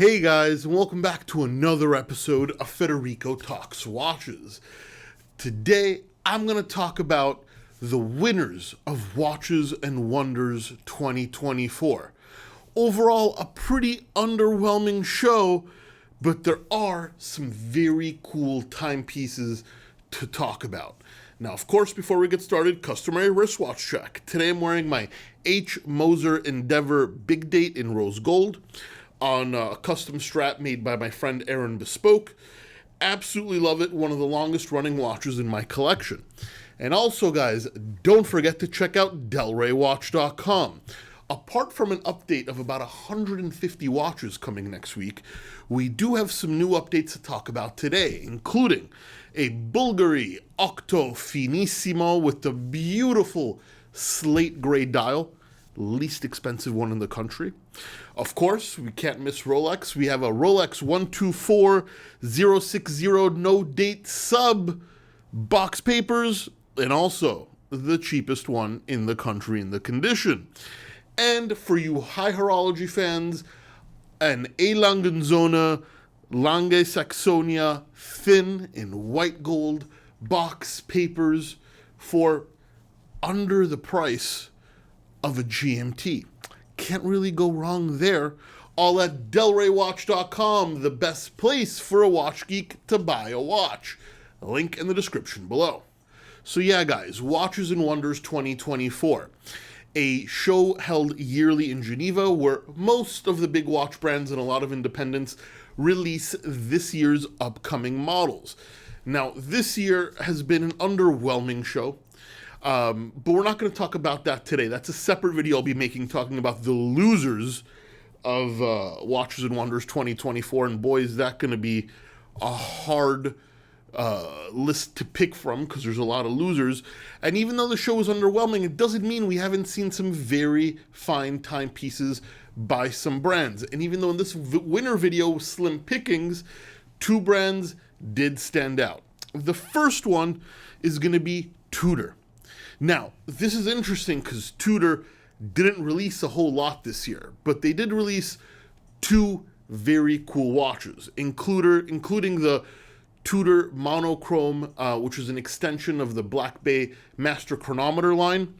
Hey guys, and welcome back to another episode of Federico Talks Watches. Today, I'm going to talk about the winners of Watches and Wonders 2024. Overall, a pretty underwhelming show, but there are some very cool timepieces to talk about. Now, of course, before we get started, customary wristwatch check. Today I'm wearing my H. Moser Endeavor Big Date in rose gold on a custom strap made by my friend Aaron Bespoke. Absolutely love it. One of the longest running watches in my collection. And also, guys, don't forget to check out delraywatch.com. Apart from an update of about 150 watches coming next week, we do have some new updates to talk about today, including a Bulgari Octo Finissimo with the beautiful slate gray dial, least expensive one in the country. Of course, we can't miss Rolex. We have a Rolex 124060 no date sub box papers, and also the cheapest one in the country in the condition. And for you high horology fans, an A. Langenzona Lange Saxonia thin in white gold box papers for under the price of a GMT. Can't really go wrong there. All at delraywatch.com, the best place for a watch geek to buy a watch. Link in the description below. So yeah, guys, Watches and Wonders 2024. A show held yearly in Geneva where most of the big watch brands and a lot of independents release this year's upcoming models. Now, this year has been an underwhelming show. But we're not going to talk about that today. That's a separate video I'll be making talking about the losers of Watches and Wonders 2024. And boy, is that going to be a hard list to pick from because there's a lot of losers. And even though the show is underwhelming, it doesn't mean we haven't seen some very fine timepieces by some brands. And even though in this winner video, slim pickings, two brands did stand out. The first one is going to be Tudor. Now, this is interesting because Tudor didn't release a whole lot this year, but they did release two very cool watches, including the Tudor Monochrome, which is an extension of the Black Bay Master Chronometer line.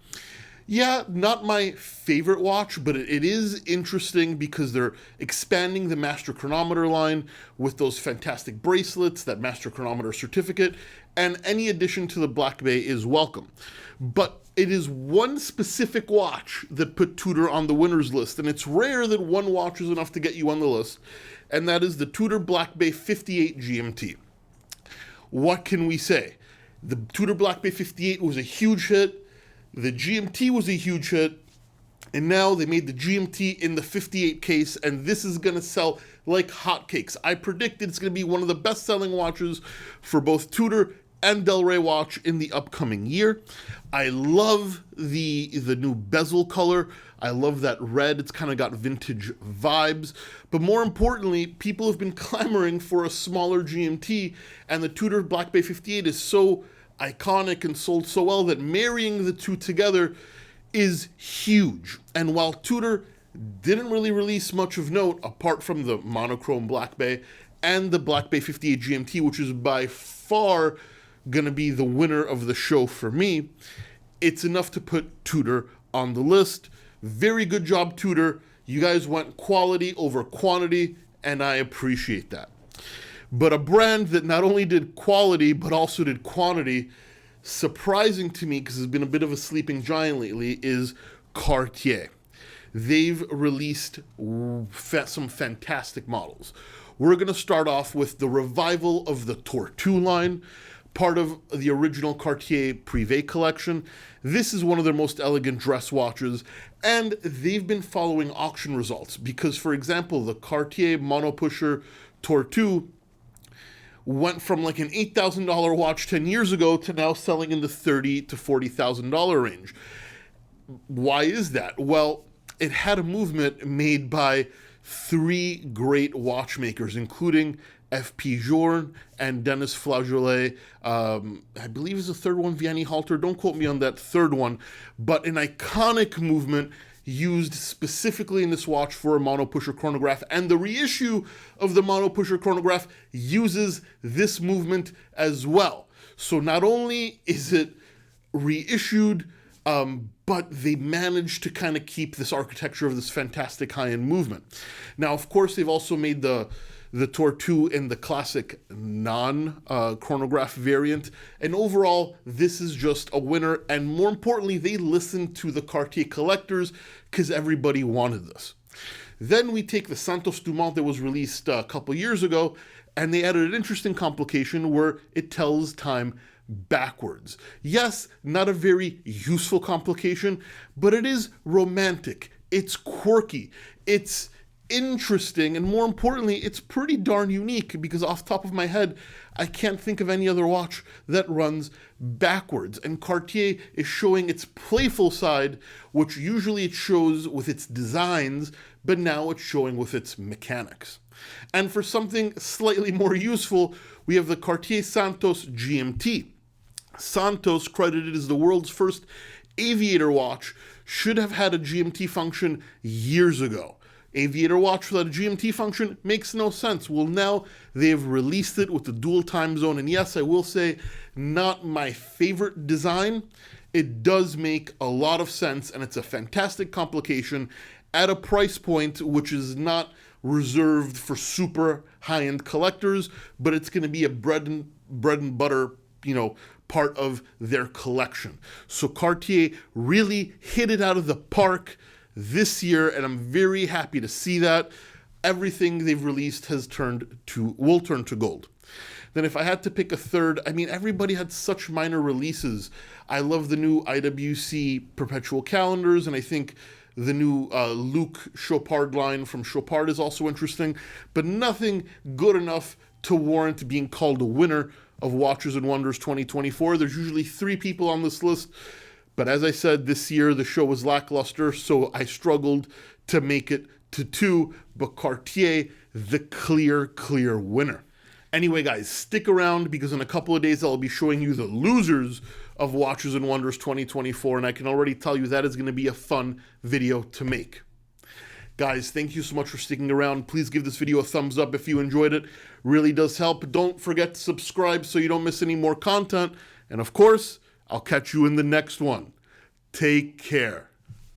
Yeah, not my favorite watch, but it is interesting because they're expanding the Master Chronometer line with those fantastic bracelets, that Master Chronometer certificate, and any addition to the Black Bay is welcome. But it is one specific watch that put Tudor on the winners list, and it's rare that one watch is enough to get you on the list, and that is the Tudor Black Bay 58 GMT. What can we say? The Tudor Black Bay 58 was a huge hit. The GMT was a huge hit, and now they made the GMT in the 58 case, and this is going to sell like hotcakes. I predicted it's going to be one of the best-selling watches for both Tudor and Del Rey Watch in the upcoming year. I love the new bezel color. I love that red. It's kind of got vintage vibes. But more importantly, people have been clamoring for a smaller GMT, and the Tudor Black Bay 58 is so iconic and sold so well that marrying the two together is huge. And while Tudor didn't really release much of note apart from the monochrome Black Bay and the Black Bay 58 GMT, which is by far going to be the winner of the show for me, it's enough to put Tudor on the list. Very good job, Tudor. You guys went quality over quantity, and I appreciate that. But a brand that not only did quality, but also did quantity, surprising to me because it's been a bit of a sleeping giant lately, is Cartier. They've released some fantastic models. We're going to start off with the revival of the Tortue line, part of the original Cartier Privé collection. This is one of their most elegant dress watches, and they've been following auction results because, for example, the Cartier Monopusher Tortue went from like an $8,000 watch 10 years ago to now selling in the $30,000 to $40,000 range. Why is that? Well, it had a movement made by three great watchmakers, including F.P. Journe and Dennis Flageolet. I believe is the third one, Vianney Halter. Don't quote me on that third one, but an iconic movement used specifically in this watch for a mono-pusher chronograph, and the reissue of the mono-pusher chronograph uses this movement as well. So not only is it reissued, but they managed to kind of keep this architecture of this fantastic high-end movement. Now, of course, they've also made the Tour 2 in the classic non-chronograph variant. And overall, this is just a winner. And more importantly, they listened to the Cartier collectors because everybody wanted this. Then we take the Santos Dumont that was released a couple years ago, and they added an interesting complication where it tells time backwards. Yes, not a very useful complication, but it is romantic. It's quirky. It's interesting, and more importantly, it's pretty darn unique, because off the top of my head, I can't think of any other watch that runs backwards. And Cartier is showing its playful side, which usually it shows with its designs, but now it's showing with its mechanics. And for something slightly more useful, we have the Cartier Santos GMT. Santos, credited as the world's first aviator watch, should have had a GMT function years ago. Aviator watch without a GMT function makes no sense. Well, now they've released it with the dual time zone, and yes, I will say, not my favorite design. It does make a lot of sense, and it's a fantastic complication at a price point which is not reserved for super high-end collectors, but it's going to be a bread and butter, part of their collection. So Cartier really hit it out of the park this year, and I'm very happy to see that. Everything they've released will turn to gold. Then if I had to pick a third, everybody had such minor releases. I love the new IWC perpetual calendars, and I think the new Luc Chopard line from Chopard is also interesting, but nothing good enough to warrant being called a winner of Watches and Wonders 2024. There's usually 3 people on this list, but as I said, this year the show was lackluster, so I struggled to make it to 2, but Cartier, the clear winner. Anyway, guys, stick around, because in a couple of days I'll be showing you the losers of Watches and Wonders 2024, and I can already tell you that is going to be a fun video to make. Guys, thank you so much for sticking around. Please give this video a thumbs up if you enjoyed it. Really does help. Don't forget to subscribe so you don't miss any more content. And of course, I'll catch you in the next one. Take care.